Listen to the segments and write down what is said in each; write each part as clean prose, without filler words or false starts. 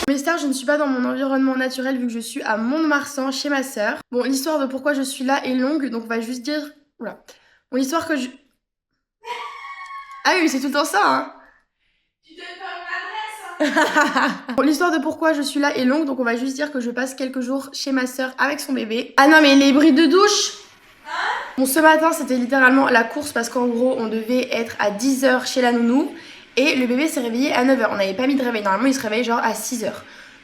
Mes stars, je ne suis pas dans mon environnement naturel vu que je suis à Mont-de-Marsan chez ma sœur. Bon, l'histoire de pourquoi je suis là est longue, donc on va juste dire... Oula. Bon, l'histoire que je... Ah oui, mais c'est tout le temps ça, hein. Tu donnes pas mon adresse, hein. Bon, l'histoire de pourquoi je suis là est longue, donc on va juste dire que je passe quelques jours chez ma sœur avec son bébé. Ah non, mais les bruits de douche. Bon, ce matin, c'était littéralement la course parce qu'en gros, on devait être à 10 h chez la nounou et le bébé s'est réveillé à 9 h. On n'avait pas mis de réveil. Normalement, il se réveille genre à 6 h.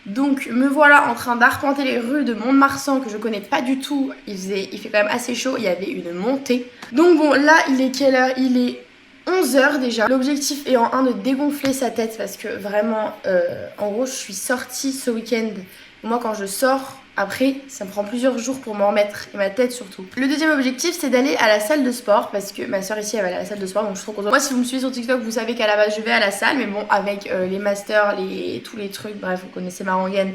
Donc, me voilà en train d'arpenter les rues de Mont-de-Marsan que je connais pas du tout. Il fait quand même assez chaud. Il y avait une montée. Donc, bon, là, il est quelle heure? Il est 11 h déjà. L'objectif est en de dégonfler sa tête parce que vraiment, en gros, je suis sortie ce week-end. Moi, quand je sors, après, ça me prend plusieurs jours pour m'en remettre, et ma tête surtout. Le deuxième objectif, c'est d'aller à la salle de sport, parce que ma soeur ici, elle va aller à la salle de sport, donc je suis trop contente. Moi, si vous me suivez sur TikTok, vous savez qu'à la base, je vais à la salle, mais bon, avec les masters, tous les trucs, bref, vous connaissez ma rengaine.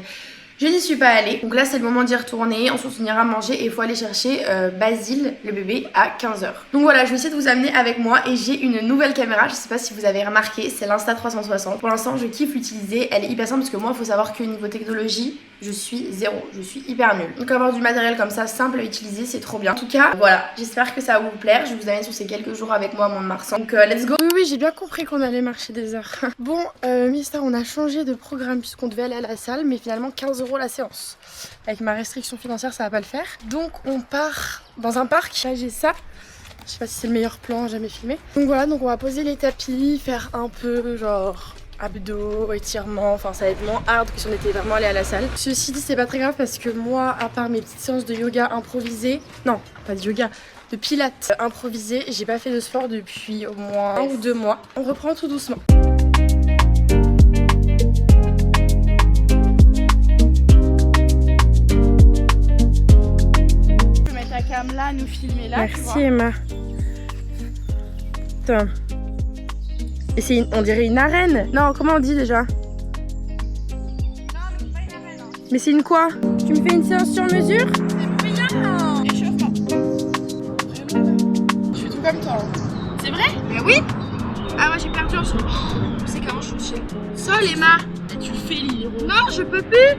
Je n'y suis pas allée, donc là c'est le moment d'y retourner, ensuite on ira manger et il faut aller chercher Basile, le bébé, à 15 h. Donc voilà, je vais essayer de vous amener avec moi et j'ai une nouvelle caméra, je sais pas si vous avez remarqué, c'est l'Insta360. Pour l'instant je kiffe l'utiliser, elle est hyper simple parce que moi il faut savoir que niveau technologie, je suis zéro, je suis hyper nulle. Donc avoir du matériel comme ça simple à utiliser, c'est trop bien. En tout cas, voilà, j'espère que ça va vous plaire, je vous amène sur ces quelques jours avec moi à Mont-de-Marsan. Donc let's go. Oui, j'ai bien compris qu'on allait marcher des heures. Bon, Mister, on a changé de programme puisqu'on devait aller à la salle, mais finalement 15 € la séance. Avec ma restriction financière, ça va pas le faire. Donc on part dans un parc. Là j'ai ça. Je sais pas si c'est le meilleur plan jamais filmé. Donc voilà, donc on va poser les tapis, faire un peu genre abdos, étirements, enfin ça va être moins hard que si on était vraiment allé à la salle. Ceci dit, c'est pas très grave parce que moi, à part mes petites séances de yoga improvisées, non, pas de yoga, de pilates improvisées, j'ai pas fait de sport depuis au moins 1 ou 2 mois. On reprend tout doucement. Je vais mettre la cam là, nous filmer là. Merci Emma. Putain. Et c'est on dirait une arène. Non, comment on dit déjà? Non, mais c'est pas une arène. Hein. Mais c'est une quoi? Tu me fais une séance sur mesure? C'est bien. Échauffement. Je suis tout comme toi. Hein. C'est vrai? Mais oui. Ah ouais, j'ai perdu en sol. C'est comment je suis sol, Emma. Et tu fais l'hiro. Non, je peux plus.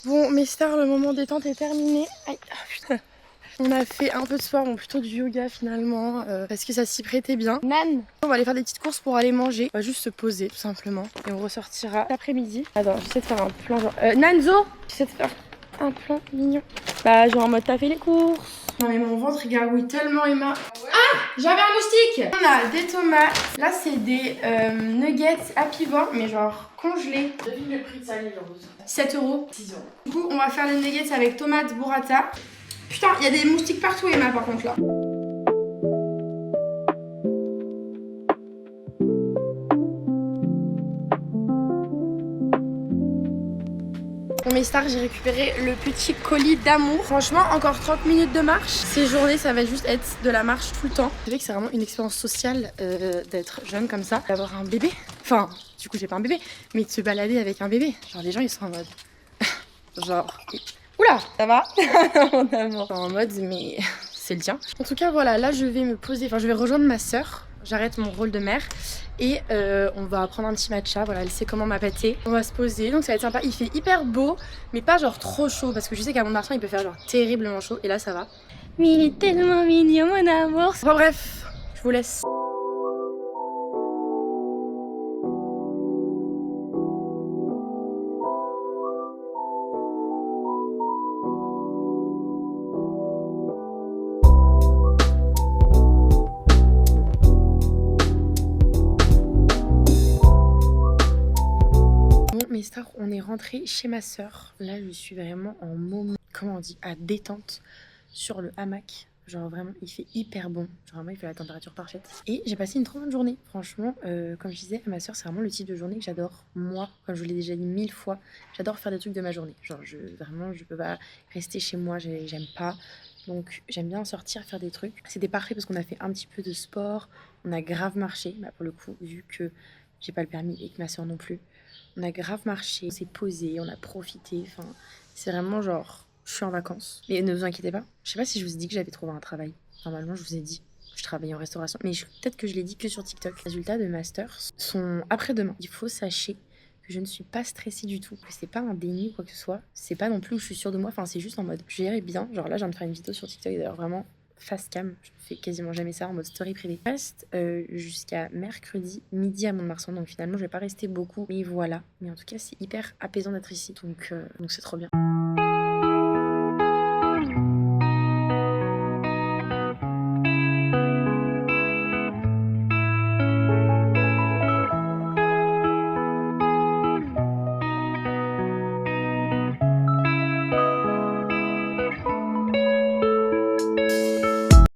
Bon, mes stars, le moment détente est terminé. Aïe, oh, putain. On a fait un peu de sport, bon plutôt du yoga finalement, parce que ça s'y prêtait bien. Nan, on va aller faire des petites courses pour aller manger. On va juste se poser tout simplement et on ressortira l'après-midi. Attends, j'essaie de faire un plan genre... Nanzo, j'essaie de faire un plan mignon. Bah genre en mode t'as fait les courses. Non mais mon ventre il gargouille tellement Emma. Ah, j'avais un moustique. On a des tomates, là c'est des nuggets Happy Van, mais genre congelés. Devine le prix de ça, les roses. 7 €. 6 €. Du coup on va faire les nuggets avec tomates burrata. Putain, il y a des moustiques partout Emma par contre là. Pour mes stars, j'ai récupéré le petit colis d'amour. Franchement, encore 30 minutes de marche. Ces journées, ça va juste être de la marche tout le temps. Vous savez que c'est vraiment une expérience sociale d'être jeune comme ça, d'avoir un bébé. Enfin, du coup, j'ai pas un bébé, mais de se balader avec un bébé. Genre, les gens, ils sont en mode... genre... Oula, ça va? Mon amour. En mode, mais c'est le tien. En tout cas, voilà, là, je vais me poser, enfin, je vais rejoindre ma sœur. J'arrête mon rôle de mère et on va prendre un petit matcha. Voilà, elle sait comment m'appâter. On va se poser, donc ça va être sympa. Il fait hyper beau, mais pas genre trop chaud parce que je sais qu'à Mont-de-Marsan, il peut faire genre terriblement chaud. Et là, ça va. Mais il est tellement mignon, mon amour. Enfin bref, je vous laisse. Mes stars, on est rentré chez ma soeur. Là, je suis vraiment en moment, comment on dit, à détente sur le hamac. Genre vraiment, il fait hyper bon. Genre vraiment, il fait la température parfaite. Et j'ai passé une trop bonne journée. Franchement, comme je disais à ma soeur, c'est vraiment le type de journée que j'adore. Moi, comme je vous l'ai déjà dit 1000 fois, j'adore faire des trucs de ma journée. Genre, vraiment, je peux pas rester chez moi, j'aime pas. Donc, j'aime bien sortir, faire des trucs. C'était parfait parce qu'on a fait un petit peu de sport. On a grave marché. Bah, pour le coup, vu que j'ai pas le permis et que ma soeur non plus. On a grave marché, on s'est posé, on a profité, enfin, c'est vraiment genre, je suis en vacances. Mais ne vous inquiétez pas, je sais pas si je vous ai dit que j'avais trouvé un travail. Normalement, je vous ai dit, Je travaille en restauration, mais peut-être que je l'ai dit que sur TikTok. Les résultats de master sont après-demain. Il faut sachez que je ne suis pas stressée du tout, que c'est pas un déni ou quoi que ce soit. C'est pas non plus où je suis sûre de moi, enfin c'est juste en mode je gérais bien. Genre là, je viens de faire une vidéo sur TikTok d'ailleurs, vraiment face cam. Je fais quasiment jamais ça en mode story privée. Je reste jusqu'à mercredi midi à Mont-de-Marsan, donc finalement je vais pas rester beaucoup. Mais voilà, mais en tout cas c'est hyper apaisant d'être ici, donc c'est trop bien.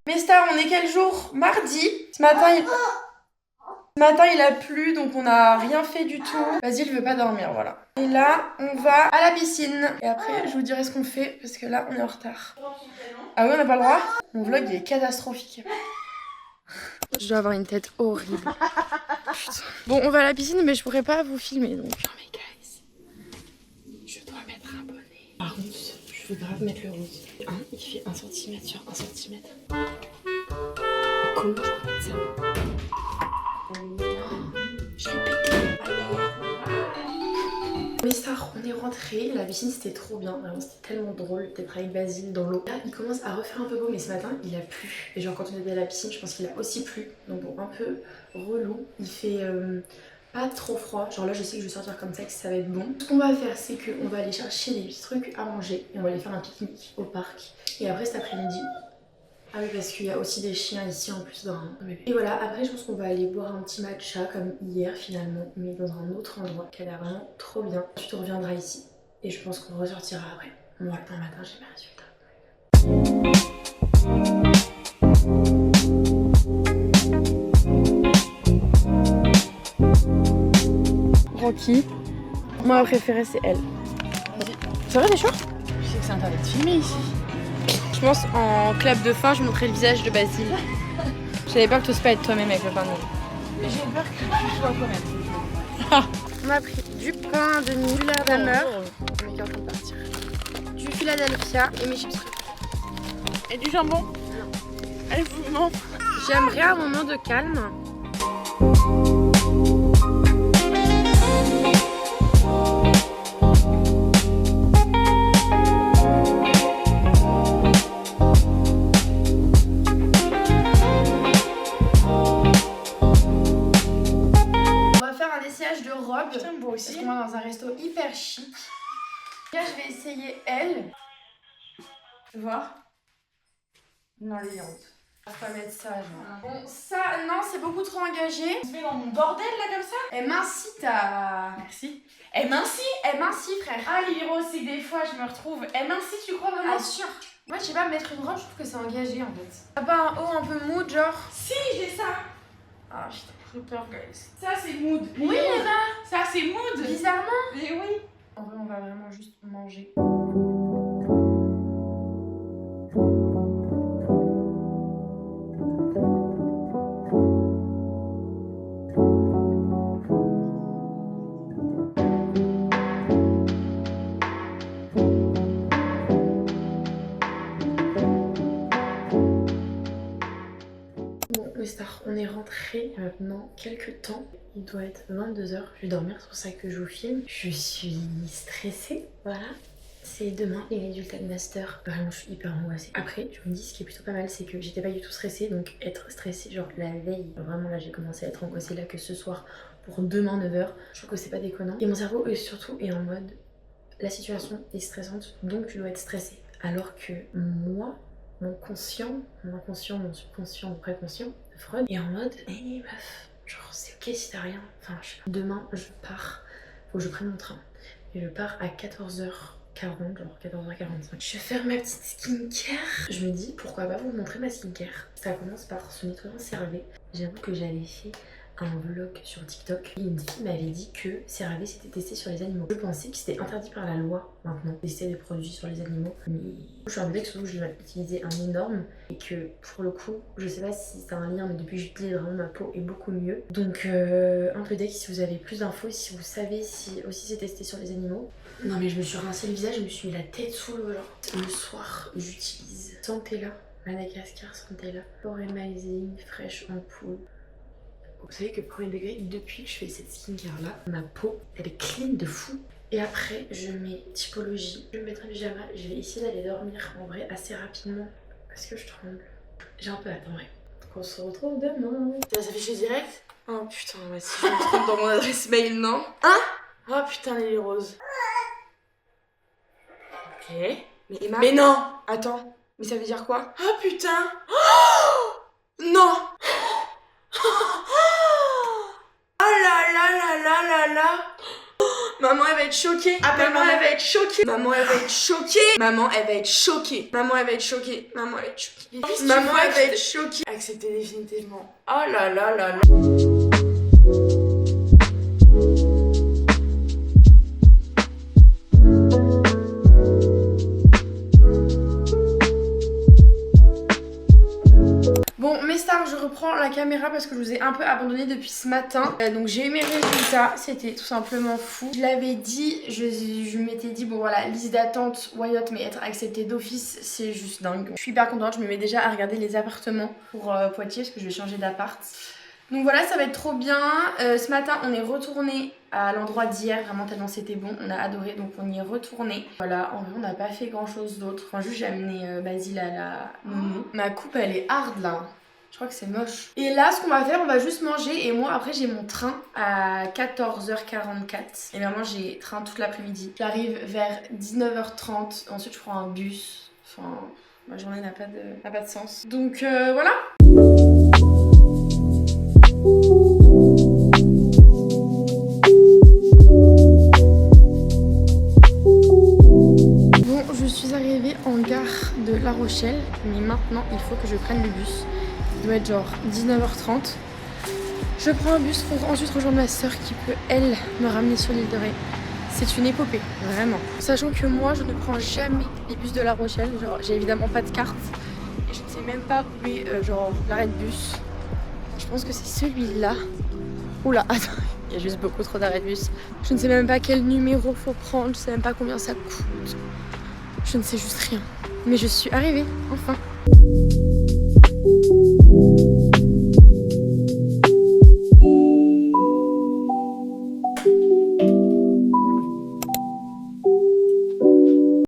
Mes stars, on est quel jour? Mardi. Ce matin, il a plu, donc on n'a rien fait du tout. Vas-y, il veut pas dormir, voilà. Et là, on va à la piscine. Et après, je vous dirai ce qu'on fait, parce que là, on est en retard. Ah oui, on n'a pas le droit? Mon vlog, il est catastrophique. Je dois avoir une tête horrible. Putain. Bon, on va à la piscine, mais je pourrais pas vous filmer, donc... Non mais guys, je dois mettre un bonnet. Par contre, je veux grave mettre le rose. Il fait 1 cm sur 1 cm. Comment je peux mettre ça? Je l'ai pété. Mes stars, on est rentrés. La piscine c'était trop bien. Vraiment, c'était tellement drôle d'être avec Basile dans l'eau. Là, il commence à refaire un peu beau, mais ce matin il a plu. Et genre, quand on était à la piscine, je pense qu'il a aussi plu. Donc, bon, un peu relou. Il fait pas trop froid. Genre, là, je sais que je vais sortir comme ça, que ça va être bon. Ce qu'on va faire, c'est qu'on va aller chercher des petits trucs à manger. Et on va aller faire un pique-nique au parc. Et après, cet après-midi. Ah oui, parce qu'il y a aussi des chiens ici en plus dans un bébé. Et voilà, après je pense qu'on va aller boire un petit matcha comme hier finalement, mais dans un autre endroit qui a l'air vraiment trop bien. Ensuite on reviendra ici et je pense qu'on ressortira après. Moi, demain matin j'ai mes résultats. Rocky. Moi ma préférée c'est elle. Vas-y. Ça va, t'es chaud? Je sais que c'est interdit de filmer ici. Je pense en clap de fin, je montrerai le visage de Basile. J'avais peur que tu n'oses pas être toi-même avec le pain de mie. J'ai peur que tu sois toi-même. On a pris du pain de mie, du Lardamer, on est en train de partir, du Philadelphia et mes chips. Et du jambon? Non. Allez, vous non. J'aimerais un moment de calme. De robe. Putain, moi aussi. Parce qu'on va dans un resto hyper chic. Là, je vais essayer elle. Tu vois? Non, elle est honte. On va pas mettre ça, genre. Bon, ça, non, c'est beaucoup trop engagé. Tu te mets dans mon bordel là comme ça? Elle m'incite à. Merci. Elle m'incite, frère. Ah, Lilo, c'est des fois, je me retrouve. Elle m'incite, tu crois vraiment? Assure. Moi, je sais pas, mettre une robe, je trouve que c'est engagé en fait. T'as pas un haut un peu mou, genre? Si, j'ai ça. Ah, putain, j'ai peur, guys. Ça, c'est mood. Oui, là. Ça, c'est mood. Bizarrement. Mais oui. En vrai, on va vraiment juste manger. On est rentré maintenant quelques temps. Il doit être 22 h. Je vais dormir, c'est pour ça que je vous filme. Je suis stressée, voilà. C'est demain les résultats de master. Vraiment, je suis hyper angoissée. Après, je me dis ce qui est plutôt pas mal, c'est que j'étais pas du tout stressée. Donc être stressée, genre la veille, vraiment là j'ai commencé à être angoissée là que ce soir pour demain 9 h. Je trouve que c'est pas déconnant. Et mon cerveau surtout est en mode la situation est stressante, donc tu dois être stressée. Alors que moi, mon conscient, mon inconscient, mon subconscient, mon préconscient, Freud est en mode hey meuf, genre c'est ok si t'as rien. Enfin, je sais pas. Demain, je pars, faut que je prenne mon train. Et je pars à 14h40, genre 14h45. Je vais faire ma petite skincare. Je me dis pourquoi pas vous montrer ma skincare. Ça commence par ce nettoyant CeraVe. J'avoue que j'avais fait un vlog sur TikTok et une fille m'avait dit que CeraVe s'était testé sur les animaux. Je pensais que c'était interdit par la loi maintenant, tester des produits sur les animaux. Mais je suis un peu surtout que je l'ai utilisé un énorme et que pour le coup, je sais pas si c'est un lien, mais depuis que j'utilise vraiment ma peau est beaucoup mieux. Donc un peu deck si vous avez plus d'infos, si vous savez si aussi c'est testé sur les animaux. Non mais je me suis rincé le visage, je me suis mis la tête sous l'eau là. Le soir, j'utilise Santella Madagascar Santella, Forêt Amazing, fraîche en poule. Vous savez que premier degré, depuis que je fais cette skincare là, ma peau elle est clean de fou. Et après je mets typologie, je vais me mettre un pyjama, je vais essayer d'aller dormir en vrai assez rapidement parce que je tremble. J'ai un peu hâte en vrai. Donc on se retrouve demain. Ça s'affiche direct? Oh putain, ouais, si je me trompe dans mon adresse mail, non? Hein? Oh putain, les roses. Ok. Mais Emma. Mais non! Attends, mais ça veut dire quoi? Oh putain! Oh non! Oh là là là là là là! Maman elle va être choquée. Maman elle va être choquée. Maman elle va être choquée. Maman elle va être choquée. Maman elle va être choquée. Maman elle va être choquée. Maman elle va être choquée. Acceptez définitivement. Oh là là là là. Bon, mes stars, je reprends la caméra parce que je vous ai un peu abandonné depuis ce matin. Donc j'ai eu mes résultats, c'était tout simplement fou. Je l'avais dit, je m'étais dit, bon voilà, liste d'attente, why not, mais être acceptée d'office, c'est juste dingue. Je suis hyper contente, je me mets déjà à regarder les appartements pour Poitiers parce que je vais changer d'appart. Donc voilà, ça va être trop bien. Ce matin, on est retourné à l'endroit d'hier, vraiment tellement c'était bon, on a adoré, donc on y est retourné. Voilà, en vrai, on n'a pas fait grand chose d'autre. Enfin, juste j'ai amené Basile à la nounou. Ma coupe, elle est hard là. Je crois que c'est moche. Et là, ce qu'on va faire, on va juste manger. Et moi, après, j'ai mon train à 14h44. Et maman, j'ai train toute l'après-midi. J'arrive vers 19h30. Ensuite, je prends un bus. Enfin, ma journée n'a pas de sens. Donc, voilà. Bon, je suis arrivée en gare de La Rochelle. Mais maintenant, il faut que je prenne le bus. Il doit être genre 19h30. Je prends un bus pour ensuite rejoindre ma soeur qui peut, elle, me ramener sur l'île de Ré. C'est une épopée, vraiment. Sachant que moi, je ne prends jamais les bus de La Rochelle. Genre, j'ai évidemment pas de carte. Et je ne sais même pas où est genre l'arrêt de bus. Je pense que c'est celui-là. Oula, attends, il y a juste beaucoup trop d'arrêts de bus. Je ne sais même pas quel numéro faut prendre. Je sais même pas combien ça coûte. Je ne sais juste rien. Mais je suis arrivée, enfin.